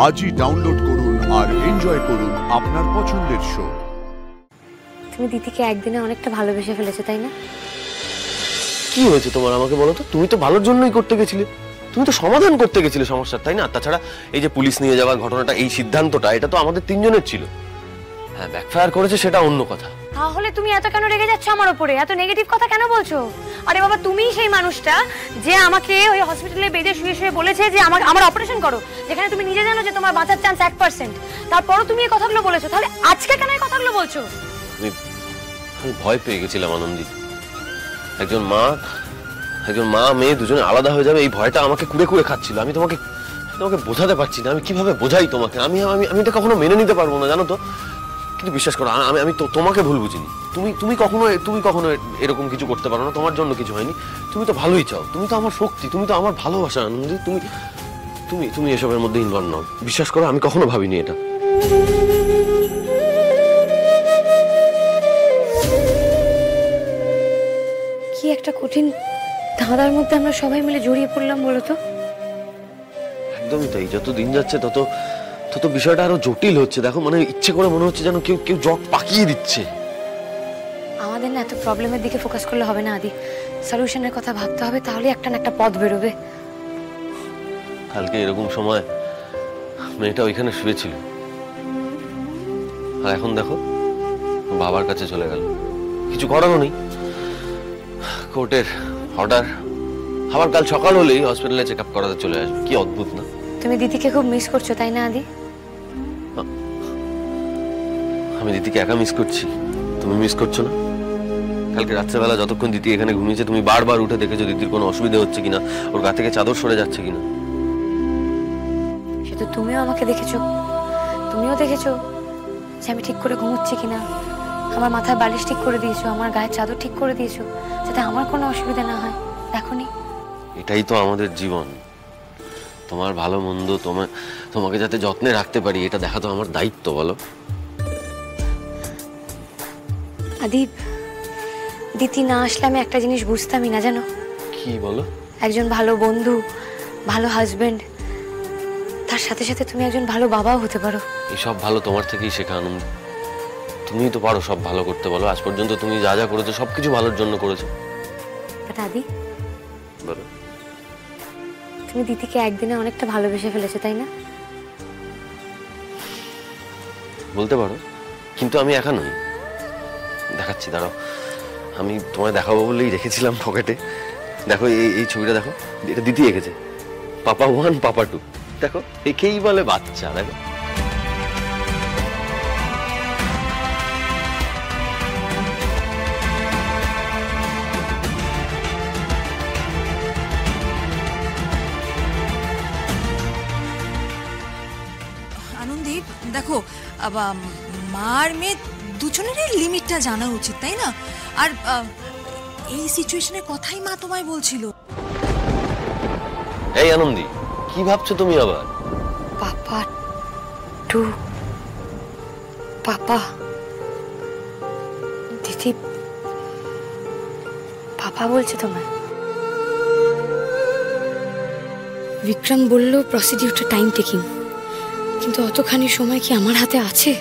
আজই ডাউনলোড করুন আর এনজয় করুন আপনার পছন্দের শো। তুমি দিদিকে একদিনে অনেকটা ভালোবেসে ফেলেছো, তাই না? কি হয়েছে তোমার আমাকে বলো তো? তুমি তো ভালোর জন্যই করতে গেছিলে, তুমি তো সমাধান করতে গেছিলে সমস্যার, তাই না? তাছাড়া এই যে পুলিশ নিয়ে যাওয়ার ঘটনাটা, এই সিদ্ধান্তটা, এটা তো আমাদের তিনজনের ছিল। হ্যাঁ, ব্যাকফায়ার করেছে সেটা অন্য কথা। তাহলে তুমি এত কেন রেগে যাচ্ছ আমার উপরে? এত নেগেটিভ কথা কেন বলছো? আরে বাবা, তুমিই সেই মানুষটা যে আমাকে ওই হসপিটালে বেডে শুয়ে শুয়ে বলেছে যে আমার অপারেশন করো, যেখানে তুমি নিজে জানো যে তোমার বাঁচার চান্স 1%। তারপরও তুমি এই কথাগুলো বলেছো, তাহলে আজকে কেন এই কথাগুলো বলছো? আমি ভয় পেয়ে গেছিলাম আনন্দী। একজন মা মেয়ে দুজনে আলাদা হয়ে যাবে, এই ভয়টা আমাকে কুড়ে কুড়ে খাচ্ছিল। আমি তোমাকে বোঝাতে পারছি না, আমি কিভাবে বোঝাই তোমাকে। আমি এটা কখনো মেনে নিতে পারবো না, জানো তো। কিন্তু বিশ্বাস করো, আমি তোমাকে ভুল বুঝিনি। তুমি কখনো এরকম কিছু করতে পারো না, তোমার জন্য কিছু হয়নি। তুমি তো ভালোই চাও, তুমি তো আমার শক্তি, তুমি তো আমার ভালোবাসা আনন্দী। তুমি এসবের মধ্যে ইনভলভ নাও। বিশ্বাস করো, আমি কখনো ভাবিনি এটা। কি একটা কঠিন ধাঁধার মধ্যে আমরা সবাই মিলে জড়িয়ে পড়লাম বলো তো। একদমই তাই। যত দিন যাচ্ছে তত বিষয়টা আরো জটিল হচ্ছে। দেখো, মানে ইচ্ছে করে মনে হচ্ছে যেন কেউ জগ পাকিয়ে দিচ্ছে। আমাদের না এত প্রবলেমের দিকে ফোকাস করলে হবে না আদি, সলিউশনের কথা ভাবতে হবে, তাহলে একটা না একটা পথ বেরোবে। কালকে এরকম সময় মেয়েটা ওইখানে শুয়েছিল, আর এখন দেখো বাবার কাছে চলে গেল। কিছু করারও নেই, কোর্টের অর্ডার। আবার কাল সকাল হলেই হসপিটালে চেক আপ করাতে চলে আসবে। কি অদ্ভুত না? তুমি দিদিকে খুব মিস করছো, তাই না আদি? আমি দিদিকে একা মিস করছি, তুমি মিস করছো না? কালকে রাত্রেবেলা যতক্ষণ দিদি এখানে ঘুমিয়েছে, তুমি বারবার উঠে দেখেছো দিদির কোনো অসুবিধা হচ্ছে কিনা, ওর গা থেকে চাদর সরে যাচ্ছে কিনা। সে তো তুমিও আমাকে দেখেছো, তুমিও দেখেছো যে আমি ঠিক করে ঘুমোচ্ছি কিনা, আমার মাথায় বালিশ ঠিক করে দিয়েছো, আমার গায়ের চাদর ঠিক করে দিয়েছো, যাতে আমার কোনো অসুবিধা না হয়। দেখোনি? এটাই তো আমাদের জীবন। তোমার ভালো মন্দ, তোমাকে যাতে যত্নে রাখতে পারি, এটা দেখা তো আমার দায়িত্ব, বলো। আদি, দিদি না আসলে আমি একটা জিনিস বুঝতামই না, জানো? কি বলো? একজন ভালো বন্ধু, ভালো হাজবেন্ড, তার সাথে সাথে তুমি একজন ভালো বাবাও হতে পারো। এই সব ভালো তোমার থেকেই শেখা আনন্দ। তুমিই তো পারো সব ভালো করতে, বলো। আজ পর্যন্ত তুমি যা যা করেছো সবকিছু ভালোর জন্য করেছো। আদি, বলো। তুমি দিদিকে একদিনে অনেকটা ভালোবেসে ফেলেছো, তাই না? বলতে পারো, কিন্তু আমি একা নই। দেখাচ্ছি, দাঁড়াও। আমি তোমায় দেখাবো বলেই রেখেছিলাম পকেটে। দেখো, এই ছবিটা দেখো, এটা দিদি এঁকেছে। পাপা 1 পাপা 2। দেখো, একেই বলে বাচ্চা। দেখো, আনন্দী, দেখো, মার মেয়ে দুজনেরই লিমিটটা জানা উচিত, তাই না? আর এই সিচুয়েশনের কথাই মা তোমায় বলছিল। এই আনন্দী, কি ভাবছো তুমি আবার? পাপা 2, পাপা, দিদি পাপা বলছে তোমায়? বিক্রম বলল প্রসিডিউরটা টাইম টেকিং, কিন্তু অতখানি সময় কি আমার হাতে আছে?